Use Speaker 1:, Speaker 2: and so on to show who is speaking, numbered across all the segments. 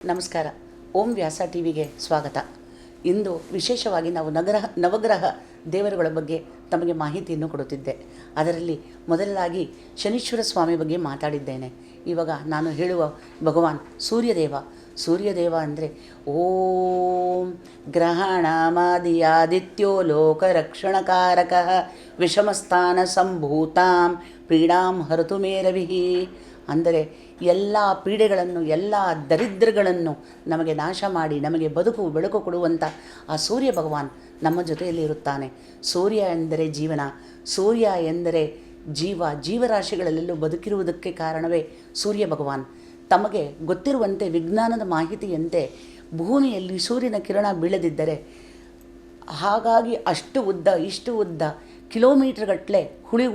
Speaker 1: ನಮಸ್ಕಾರ. ಓಂ ವ್ಯಾಸ ಟಿವಿಗೆ ಸ್ವಾಗತ. ಇಂದು ವಿಶೇಷವಾಗಿ ನಾವು ನವಗ್ರಹ ದೇವರುಗಳ ಬಗ್ಗೆ ತಮಗೆ ಮಾಹಿತಿಯನ್ನು ಕೊಡುತ್ತಿದ್ದೆ. ಅದರಲ್ಲಿ ಮೊದಲಾಗಿ ಶನೀಶ್ವರ ಸ್ವಾಮಿ ಬಗ್ಗೆ ಮಾತಾಡಿದ್ದೇನೆ. ಇವಾಗ ನಾನು ಹೇಳುವ ಭಗವಾನ್ ಸೂರ್ಯದೇವ ಅಂದರೆ ಓಂ ಗ್ರಹಣಾಮಾದಿಯಾದಿತ್ಯೋ ಲೋಕರಕ್ಷಣಕಾರಕ ವಿಷಮಸ್ಥಾನ ಸಂಭೂತಾಂ ಪೀಡಾಂ ಹರತು ಮೇರವಿಃ. ಅಂದರೆ ಎಲ್ಲ ಪೀಡೆಗಳನ್ನು, ಎಲ್ಲ ದರಿದ್ರಗಳನ್ನು ನಮಗೆ ನಾಶ ಮಾಡಿ ನಮಗೆ ಬೆಳಕು ಕೊಡುವಂಥ ಆ ಸೂರ್ಯ ಭಗವಾನ್ ನಮ್ಮ ಜೊತೆಯಲ್ಲಿ ಇರುತ್ತಾನೆ. ಸೂರ್ಯ ಎಂದರೆ ಜೀವನ, ಸೂರ್ಯ ಎಂದರೆ ಜೀವರಾಶಿಗಳಲ್ಲೆಲ್ಲೂ ಬದುಕಿರುವುದಕ್ಕೆ ಕಾರಣವೇ ಸೂರ್ಯ ಭಗವಾನ್. ತಮಗೆ ಗೊತ್ತಿರುವಂತೆ ವಿಜ್ಞಾನದ ಮಾಹಿತಿಯಂತೆ ಭೂಮಿಯಲ್ಲಿ ಸೂರ್ಯನ ಕಿರಣ ಬೀಳದಿದ್ದರೆ ಹಾಗಾಗಿ ಇಷ್ಟು ಉದ್ದ ಕಿಲೋಮೀಟರ್ಗಟ್ಟಲೆ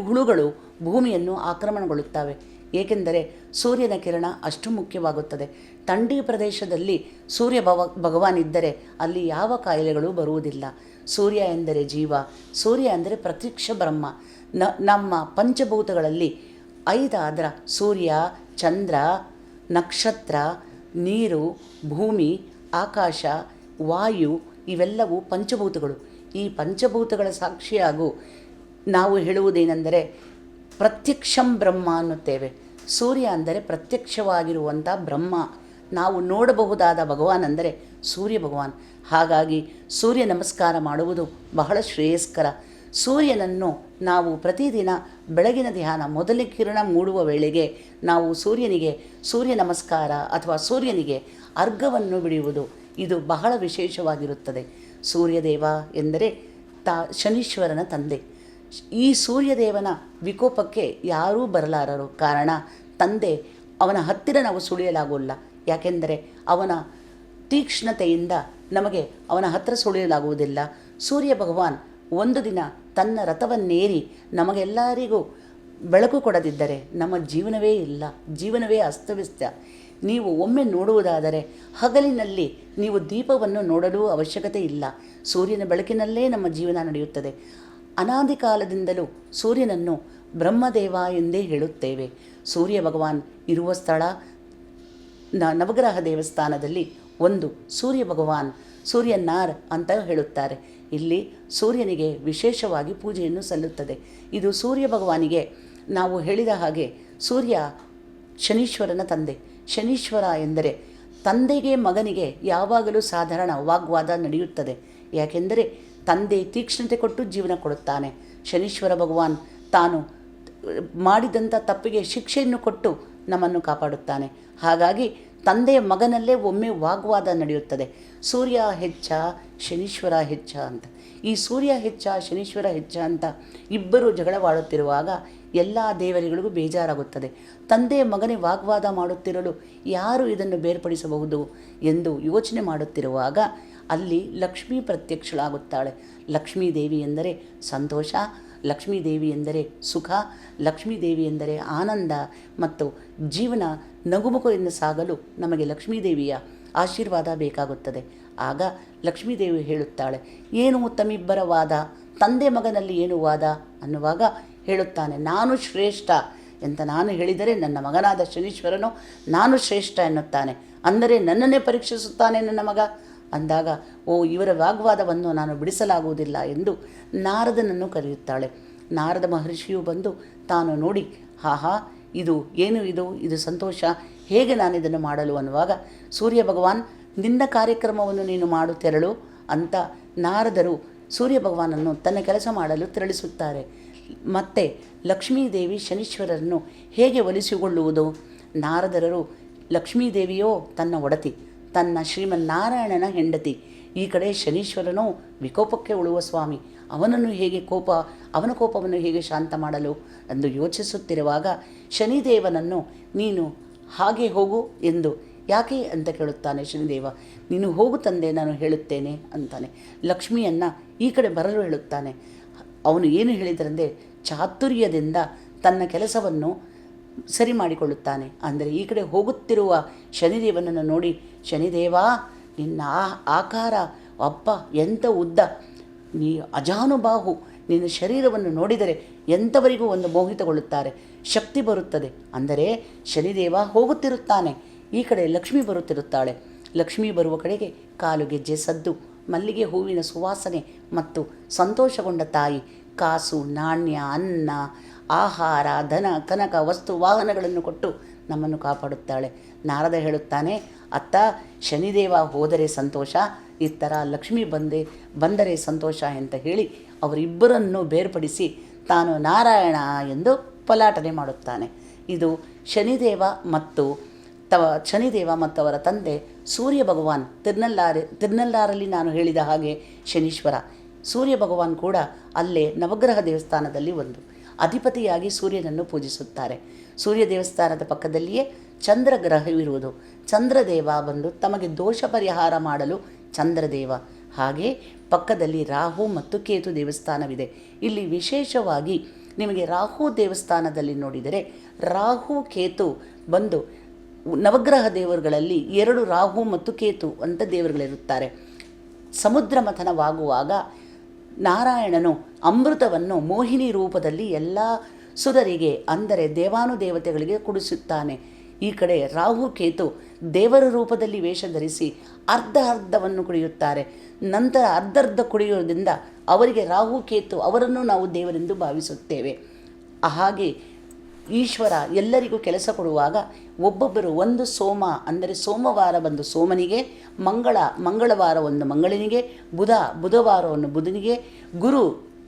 Speaker 1: ಹುಳುಗಳು ಭೂಮಿಯನ್ನು ಆಕ್ರಮಣಗೊಳ್ಳುತ್ತವೆ. ಏಕೆಂದರೆ ಸೂರ್ಯನ ಕಿರಣ ಅಷ್ಟು ಮುಖ್ಯವಾಗುತ್ತದೆ. ಥಂಡಿ ಪ್ರದೇಶದಲ್ಲಿ ಸೂರ್ಯ ಭಗವಾನ್ ಇದ್ದರೆ ಅಲ್ಲಿ ಯಾವ ಕಾಯಿಲೆಗಳು ಬರುವುದಿಲ್ಲ. ಸೂರ್ಯ ಎಂದರೆ ಜೀವ, ಸೂರ್ಯ ಅಂದರೆ ಪ್ರತ್ಯಕ್ಷ ಬ್ರಹ್ಮ. ನಮ್ಮ ಪಂಚಭೂತಗಳಲ್ಲಿ ಐದಾದರ ಸೂರ್ಯ, ಚಂದ್ರ, ನಕ್ಷತ್ರ, ನೀರು, ಭೂಮಿ, ಆಕಾಶ, ವಾಯು ಇವೆಲ್ಲವೂ ಪಂಚಭೂತಗಳು. ಈ ಪಂಚಭೂತಗಳ ಸಾಕ್ಷಿಯಾಗೂ ನಾವು ಹೇಳುವುದೇನೆಂದರೆ ಪ್ರತ್ಯಕ್ಷಂ ಬ್ರಹ್ಮ ಅನ್ನುತ್ತೇವೆ. ಸೂರ್ಯ ಅಂದರೆ ಪ್ರತ್ಯಕ್ಷವಾಗಿರುವಂಥ ಬ್ರಹ್ಮ. ನಾವು ನೋಡಬಹುದಾದ ಭಗವಾನ್ ಅಂದರೆ ಸೂರ್ಯ ಭಗವಾನ್. ಹಾಗಾಗಿ ಸೂರ್ಯ ನಮಸ್ಕಾರ ಮಾಡುವುದು ಬಹಳ ಶ್ರೇಯಸ್ಕರ. ಸೂರ್ಯನನ್ನು ನಾವು ಪ್ರತಿದಿನ ಬೆಳಗಿನ ಧ್ಯಾನ ಮೊದಲ ಕಿರಣ ಮೂಡುವ ವೇಳೆಗೆ ನಾವು ಸೂರ್ಯ ನಮಸ್ಕಾರ ಅಥವಾ ಸೂರ್ಯನಿಗೆ ಅರ್ಘ್ಯವನ್ನು ಬಿಡುವುದು ಇದು ಬಹಳ ವಿಶೇಷವಾಗಿರುತ್ತದೆ. ಸೂರ್ಯದೇವ ಎಂದರೆ ಶನೀಶ್ವರನ ತಂದೆ. ಈ ಸೂರ್ಯದೇವನ ವಿಕೋಪಕ್ಕೆ ಯಾರೂ ಬರಲಾರರು. ಕಾರಣ ತಂದೆ ಅವನ ಹತ್ತಿರ ನಾವು ಸುಳಿಯಲಾಗೋಲ್ಲ. ಯಾಕೆಂದರೆ ಅವನ ತೀಕ್ಷ್ಣತೆಯಿಂದ ನಮಗೆ ಅವನ ಹತ್ತಿರ ಸುಳಿಯಲಾಗುವುದಿಲ್ಲ. ಸೂರ್ಯ ಭಗವಾನ್ ಒಂದು ದಿನ ತನ್ನ ರಥವನ್ನೇರಿ ನಮಗೆಲ್ಲರಿಗೂ ಬೆಳಕು ಕೊಡದಿದ್ದರೆ ನಮ್ಮ ಜೀವನವೇ ಅಸ್ತವ್ಯಸ್ತ. ನೀವು ಒಮ್ಮೆ ನೋಡುವುದಾದರೆ ಹಗಲಿನಲ್ಲಿ ನೀವು ದೀಪವನ್ನು ನೋಡಲು ಅವಶ್ಯಕತೆ ಇಲ್ಲ. ಸೂರ್ಯನ ಬೆಳಕಿನಲ್ಲೇ ನಮ್ಮ ಜೀವನ ನಡೆಯುತ್ತದೆ. ಅನಾದಿ ಕಾಲದಿಂದಲೂ ಸೂರ್ಯನನ್ನು ಬ್ರಹ್ಮದೇವ ಎಂದೇ ಹೇಳುತ್ತೇವೆ. ಸೂರ್ಯ ಭಗವಾನ್ ಇರುವ ಸ್ಥಳ ನವಗ್ರಹ ದೇವಸ್ಥಾನದಲ್ಲಿ ಒಂದು ಸೂರ್ಯ ಭಗವಾನ್ ಸೂರ್ಯನಾರ್ ಅಂತ ಹೇಳುತ್ತಾರೆ. ಇಲ್ಲಿ ಸೂರ್ಯನಿಗೆ ವಿಶೇಷವಾಗಿ ಪೂಜೆಯನ್ನು ಸಲ್ಲುತ್ತದೆ. ಇದು ಸೂರ್ಯ ಭಗವಾನಿಗೆ ನಾವು ಹೇಳಿದ ಹಾಗೆ ಸೂರ್ಯ ಶನೀಶ್ವರನ ತಂದೆ. ಶನೀಶ್ವರ ಎಂದರೆ ತಂದೆಗೆ ಮಗನಿಗೆ ಯಾವಾಗಲೂ ಸಾಧಾರಣ ವಾಗ್ವಾದ ನಡೆಯುತ್ತದೆ. ಯಾಕೆಂದರೆ ತಂದೆ ತೀಕ್ಷ್ಣತೆ ಕೊಟ್ಟು ಜೀವನ ಕೊಡುತ್ತಾನೆ. ಶನೀಶ್ವರ ಭಗವಾನ್ ತಾನು ಮಾಡಿದಂಥ ತಪ್ಪಿಗೆ ಶಿಕ್ಷೆಯನ್ನು ಕೊಟ್ಟು ನಮ್ಮನ್ನು ಕಾಪಾಡುತ್ತಾನೆ. ಹಾಗಾಗಿ ತಂದೆಯ ಮಗನಲ್ಲೇ ಒಮ್ಮೆ ವಾಗ್ವಾದ ನಡೆಯುತ್ತದೆ. ಸೂರ್ಯ ಹೆಚ್ಚ ಶನೀಶ್ವರ ಹೆಚ್ಚ ಅಂತ. ಈ ಸೂರ್ಯ ಹೆಚ್ಚ ಶನೀಶ್ವರ ಹೆಚ್ಚ ಅಂತ ಇಬ್ಬರು ಜಗಳವಾಡುತ್ತಿರುವಾಗ ಎಲ್ಲ ದೇವರುಗಳಿಗೂ ಬೇಜಾರಾಗುತ್ತದೆ. ತಂದೆಯ ಮಗನೇ ವಾಗ್ವಾದ ಮಾಡುತ್ತಿರಲು ಯಾರು ಇದನ್ನು ಬೇರ್ಪಡಿಸಬಹುದು ಎಂದು ಯೋಚನೆ ಮಾಡುತ್ತಿರುವಾಗ ಅಲ್ಲಿ ಲಕ್ಷ್ಮೀ ಪ್ರತ್ಯಕ್ಷಳಾಗುತ್ತಾಳೆ. ಲಕ್ಷ್ಮೀ ದೇವಿ ಎಂದರೆ ಸಂತೋಷ, ಲಕ್ಷ್ಮೀ ದೇವಿ ಎಂದರೆ ಸುಖ, ಲಕ್ಷ್ಮೀ ದೇವಿ ಎಂದರೆ ಆನಂದ ಮತ್ತು ಜೀವನ ನಗುಮುಖದಿಂದ ಸಾಗಲು ನಮಗೆ ಲಕ್ಷ್ಮೀ ದೇವಿಯ ಆಶೀರ್ವಾದ ಬೇಕಾಗುತ್ತದೆ. ಆಗ ಲಕ್ಷ್ಮೀದೇವಿ ಹೇಳುತ್ತಾಳೆ, ಏನು ತಮ್ಮಿಬ್ಬರ ವಾದ, ತಂದೆ ಮಗನಲ್ಲಿ ಏನು ವಾದ ಅನ್ನುವಾಗ ಹೇಳುತ್ತಾನೆ, ನಾನು ಶ್ರೇಷ್ಠ ಅಂತ ನಾನು ಹೇಳಿದರೆ ನನ್ನ ಮಗನಾದ ಶನೀಶ್ವರನು ನಾನು ಶ್ರೇಷ್ಠ ಎನ್ನುತ್ತಾನೆ. ಅಂದರೆ ನನ್ನನ್ನೇ ಪರೀಕ್ಷಿಸುತ್ತಾನೆ ನನ್ನ ಮಗ ಅಂದಾಗ ಇವರ ವಾಗ್ವಾದವನ್ನು ನಾನು ಬಿಡಿಸಲಾಗುವುದಿಲ್ಲ ಎಂದು ನಾರದನನ್ನು ಕರೆಯುತ್ತಾಳೆ. ನಾರದ ಮಹರ್ಷಿಯು ಬಂದು ತಾನು ನೋಡಿ, ಇದು ಸಂತೋಷ, ಹೇಗೆ ನಾನು ಇದನ್ನು ಮಾಡಲು ಅನ್ನುವಾಗ ಸೂರ್ಯ ಭಗವಾನ್ ನಿನ್ನ ಕಾರ್ಯಕ್ರಮವನ್ನು ನೀನು ತೆರಳು ಅಂತ ನಾರದರು ಸೂರ್ಯ ಭಗವಾನನ್ನು ತನ್ನ ಕೆಲಸ ಮಾಡಲು ತೆರಳಿಸುತ್ತಾರೆ. ಮತ್ತು ಲಕ್ಷ್ಮೀದೇವಿ ಶನೀಶ್ವರರನ್ನು ಹೇಗೆ ಒಲಿಸಿಕೊಳ್ಳುವುದು? ನಾರದರು ಲಕ್ಷ್ಮೀದೇವಿಯೋ ತನ್ನ ಒಡತಿ, ತನ್ನ ಶ್ರೀಮನ್ನಾರಾಯಣನ ಹೆಂಡತಿ. ಈ ಕಡೆ ಶನೀಶ್ವರನೂ ವಿಕೋಪಕ್ಕೆ ಉಳುವ ಸ್ವಾಮಿ. ಅವನ ಕೋಪವನ್ನು ಹೇಗೆ ಶಾಂತ ಮಾಡಲು ಎಂದು ಯೋಚಿಸುತ್ತಿರುವಾಗ ಶನಿದೇವನನ್ನು ನೀನು ಹಾಗೆ ಹೋಗು ಎಂದು ಯಾಕೆ ಅಂತ ಕೇಳುತ್ತಾನೆ. ಶನಿದೇವ, ನೀನು ಹೋಗು ತಂದೆ, ನಾನು ಹೇಳುತ್ತೇನೆ ಅಂತಾನೆ. ಲಕ್ಷ್ಮಿಯನ್ನು ಈ ಕಡೆ ಬರಲು ಹೇಳುತ್ತಾನೆ. ಅವನು ಏನು ಹೇಳಿದರೆಂದರೆ ಚಾತುರ್ಯದಿಂದ ತನ್ನ ಕೆಲಸವನ್ನು ಸರಿ ಮಾಡಿಕೊಳ್ಳುತ್ತಾನೆ. ಅಂದರೆ ಈ ಕಡೆ ಹೋಗುತ್ತಿರುವ ಶನಿದೇವನನ್ನು ನೋಡಿ, ಶನಿದೇವ ನಿನ್ನ ಆಕಾರ ಅಪ್ಪ ಎಂಥ ಉದ್ದ, ನೀ ಅಜಾನುಬಾಹು, ನಿನ್ನ ಶರೀರವನ್ನು ನೋಡಿದರೆ ಎಂಥವರಿಗೂ ಒಂದು ಮೋಹಿತಗೊಳ್ಳುತ್ತಾರೆ, ಶಕ್ತಿ ಬರುತ್ತದೆ. ಅಂದರೆ ಶನಿದೇವ ಹೋಗುತ್ತಿರುತ್ತಾನೆ, ಈ ಕಡೆ ಲಕ್ಷ್ಮಿ ಬರುತ್ತಿರುತ್ತಾಳೆ. ಲಕ್ಷ್ಮೀ ಬರುವ ಕಡೆಗೆ ಕಾಲು ಗೆಜ್ಜೆ ಸದ್ದು, ಮಲ್ಲಿಗೆ ಹೂವಿನ ಸುವಾಸನೆ ಮತ್ತು ಸಂತೋಷಗೊಂಡ ತಾಯಿ ಕಾಸು, ನಾಣ್ಯ, ಅನ್ನ, ಆಹಾರ, ಧನ, ಕನಕ, ವಸ್ತು, ವಾಹನಗಳನ್ನು ಕೊಟ್ಟು ನಮ್ಮನ್ನು ಕಾಪಾಡುತ್ತಾಳೆ. ನಾರದ ಹೇಳುತ್ತಾನೆ, ಅತ್ತ ಶನಿದೇವ ಹೋದರೆ ಸಂತೋಷ, ಈ ಥರ ಲಕ್ಷ್ಮಿ ಬಂದರೆ ಸಂತೋಷ ಅಂತ ಹೇಳಿ ಅವರಿಬ್ಬರನ್ನು ಬೇರ್ಪಡಿಸಿ ತಾನು ನಾರಾಯಣ ಎಂದು ಪಲಾಟನೆ ಮಾಡುತ್ತಾನೆ. ಇದು ಶನಿದೇವ ಮತ್ತು ಅವರ ತಂದೆ ಸೂರ್ಯ ಭಗವಾನ್. ತಿರುನಲ್ಲಾರಲ್ಲಿ ನಾನು ಹೇಳಿದ ಹಾಗೆ ಶನೀಶ್ವರ, ಸೂರ್ಯ ಭಗವಾನ್ ಕೂಡ ಅಲ್ಲೇ ನವಗ್ರಹ ದೇವಸ್ಥಾನದಲ್ಲಿ ಒಂದು ಅಧಿಪತಿಯಾಗಿ ಸೂರ್ಯನನ್ನು ಪೂಜಿಸುತ್ತಾರೆ. ಸೂರ್ಯ ದೇವಸ್ಥಾನದ ಪಕ್ಕದಲ್ಲಿಯೇ ಚಂದ್ರಗ್ರಹವಿರುವುದು. ಚಂದ್ರದೇವ ಬಂದು ತಮಗೆ ದೋಷ ಪರಿಹಾರ ಮಾಡಲು ಚಂದ್ರದೇವ. ಹಾಗೆ ಪಕ್ಕದಲ್ಲಿ ರಾಹು ಮತ್ತು ಕೇತು ದೇವಸ್ಥಾನವಿದೆ. ಇಲ್ಲಿ ವಿಶೇಷವಾಗಿ ನಿಮಗೆ ರಾಹು ದೇವಸ್ಥಾನದಲ್ಲಿ ನೋಡಿದರೆ ರಾಹು ಕೇತು ಬಂದು ನವಗ್ರಹ ದೇವರುಗಳಲ್ಲಿ 2 ರಾಹು ಮತ್ತು ಕೇತು ಅಂತ ದೇವರುಗಳಿರುತ್ತಾರೆ. ಸಮುದ್ರ ಮಥನವಾಗುವಾಗ ನಾರಾಯಣನು ಅಮೃತವನ್ನು ಮೋಹಿನಿ ರೂಪದಲ್ಲಿ ಎಲ್ಲ ಸುರರಿಗೆ ಅಂದರೆ ದೇವಾನುದೇವತೆಗಳಿಗೆ ಕುಡಿಸುತ್ತಾನೆ. ಈ ಕಡೆ ರಾಹು ಕೇತು ದೇವರ ರೂಪದಲ್ಲಿ ವೇಷ ಧರಿಸಿ ಅರ್ಧವನ್ನು ಕುಡಿಯುತ್ತಾರೆ. ನಂತರ ಅರ್ಧ ಕುಡಿಯೋದ್ರಿಂದ ಅವರಿಗೆ ರಾಹು ಕೇತು ಅವರನ್ನು ನಾವು ದೇವರೆಂದು ಭಾವಿಸುತ್ತೇವೆ. ಹಾಗೆ ಈಶ್ವರ ಎಲ್ಲರಿಗೂ ಕೆಲಸ ಕೊಡುವಾಗ ಒಬ್ಬೊಬ್ಬರು ಒಂದು ಸೋಮ ಅಂದರೆ ಸೋಮವಾರ ಬಂದು ಸೋಮನಿಗೆ, ಮಂಗಳವಾರವನ್ನು ಮಂಗಳನಿಗೆ, ಬುಧವಾರವನ್ನು ಬುಧನಿಗೆ, ಗುರು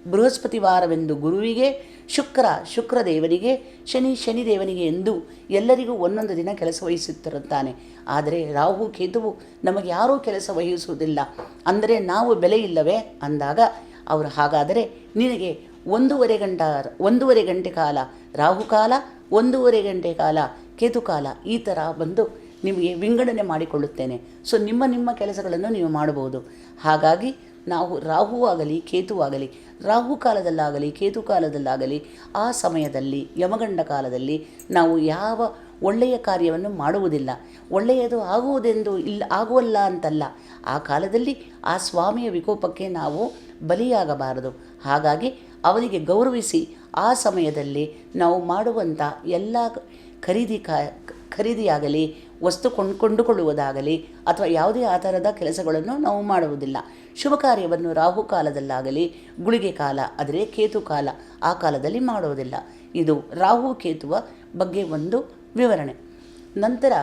Speaker 1: ಬೃಹಸ್ಪತಿವಾರವೆಂದು ಗುರುವಿಗೆ, ಶುಕ್ರದೇವನಿಗೆ, ಶನಿದೇವನಿಗೆ ಎಂದು ಎಲ್ಲರಿಗೂ ಒಂದೊಂದು ದಿನ ಕೆಲಸ ವಹಿಸುತ್ತಿರುತ್ತಾನೆ. ಆದರೆ ರಾಹು ಕೇತುವು ನಮಗೆ ಯಾರೂ ಕೆಲಸ ವಹಿಸುವುದಿಲ್ಲ. ಅಂದರೆ ನಾವು ಬೆಲೆ ಇಲ್ಲವೇ ಅಂದಾಗ ಅವರು ಹಾಗಾದರೆ ನಿನಗೆ 1.5 ಗಂಟೆ ಕಾಲ ರಾಹುಕಾಲ, 1.5 ಗಂಟೆ ಕಾಲ ಕೇತುಕಾಲ, ಈ ಥರ ಬಂದು ನಿಮಗೆ ವಿಂಗಡಣೆ ಮಾಡಿಕೊಳ್ಳುತ್ತೇನೆ. ಸೊ ನಿಮ್ಮ ಕೆಲಸಗಳನ್ನು ನೀವು ಮಾಡಬಹುದು. ಹಾಗಾಗಿ ನಾವು ರಾಹುವಾಗಲಿ ಕೇತುವಾಗಲಿ, ರಾಹುಕಾಲದಲ್ಲಾಗಲಿ ಕೇತುಕಾಲದಲ್ಲಾಗಲಿ ಆ ಸಮಯದಲ್ಲಿ ಯಮಗಂಡ ಕಾಲದಲ್ಲಿ ನಾವು ಯಾವ ಒಳ್ಳೆಯ ಕಾರ್ಯವನ್ನು ಮಾಡುವುದಿಲ್ಲ. ಒಳ್ಳೆಯದು ಆಗುವುದೆಂದು ಆಗುವಲ್ಲ ಅಂತಲ್ಲ, ಆ ಕಾಲದಲ್ಲಿ ಆ ಸ್ವಾಮಿಯ ವಿಕೋಪಕ್ಕೆ ನಾವು ಬಲಿಯಾಗಬಾರದು. ಹಾಗಾಗಿ ಅವನಿಗೆ ಗೌರವಿಸಿ ಆ ಸಮಯದಲ್ಲಿ ನಾವು ಮಾಡುವಂಥ ಎಲ್ಲ ಖರೀದಿಯಾಗಲಿ, ವಸ್ತು ಕೊಂಡುಕೊಳ್ಳುವುದಾಗಲಿ ಅಥವಾ ಯಾವುದೇ ಆ ಥರದ ಕೆಲಸಗಳನ್ನು ನಾವು ಮಾಡುವುದಿಲ್ಲ. ಶುಭ ಕಾರ್ಯವನ್ನು ರಾಹುಕಾಲದಲ್ಲಾಗಲಿ, ಗುಳಿಗೆ ಕಾಲ ಆದರೆ ಕೇತುಕಾಲ ಆ ಕಾಲದಲ್ಲಿ ಮಾಡುವುದಿಲ್ಲ. ಇದು ರಾಹು ಕೇತುವ ಬಗ್ಗೆ ಒಂದು ವಿವರಣೆ. ನಂತರ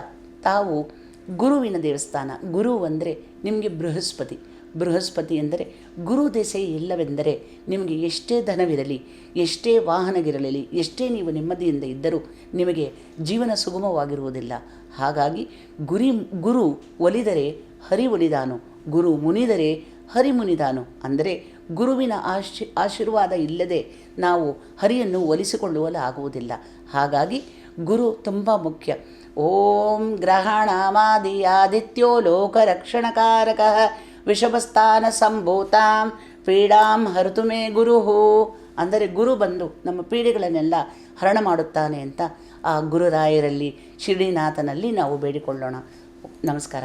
Speaker 1: ತಾವು ಗುರುವಿನ ದೇವಸ್ಥಾನ. ಗುರು ಅಂದರೆ ನಿಮಗೆ ಬೃಹಸ್ಪತಿ ಎಂದರೆ ಗುರು ದೆಸೆ ಇಲ್ಲವೆಂದರೆ ನಿಮಗೆ ಎಷ್ಟೇ ಧನವಿರಲಿ, ಎಷ್ಟೇ ವಾಹನವಿರಲಿ, ಎಷ್ಟೇ ನೀವು ನೆಮ್ಮದಿಯಿಂದ ಇದ್ದರೂ ನಿಮಗೆ ಜೀವನ ಸುಗಮವಾಗಿರುವುದಿಲ್ಲ. ಹಾಗಾಗಿ ಗುರು ಒಲಿದರೆ ಹರಿ ಒಲಿದಾನು, ಗುರು ಮುನಿದರೆ ಹರಿ ಮುನಿದಾನು. ಅಂದರೆ ಗುರುವಿನ ಆಶೀರ್ವಾದ ಇಲ್ಲದೆ ನಾವು ಹರಿಯನ್ನು ಒಲಿಸಿಕೊಳ್ಳುವಲಾಗುವುದಿಲ್ಲ. ಹಾಗಾಗಿ ಗುರು ತುಂಬ ಮುಖ್ಯ. ಓಂ ಗ್ರಹಣಾಮಾದಿ ಆದಿತ್ಯೋ ಲೋಕರಕ್ಷಣಕಾರಕಃ ವಿಷಮಸ್ಥಾನ ಸಂಭೂತಾಂ ಪೀಡಾಂ ಹರತು ಮೇ ಗುರುಹು. ಅಂದರೆ ಗುರು ಬಂದು ನಮ್ಮ ಪೀಡೆಗಳನ್ನೆಲ್ಲ ಹರಣ ಮಾಡುತ್ತಾನೆ ಅಂತ ಆ ಗುರುರಾಯರಲ್ಲಿ ಶಿರಡಿನಾಥನಲ್ಲಿ ನಾವು ಬೇಡಿಕೊಳ್ಳೋಣ. ನಮಸ್ಕಾರ.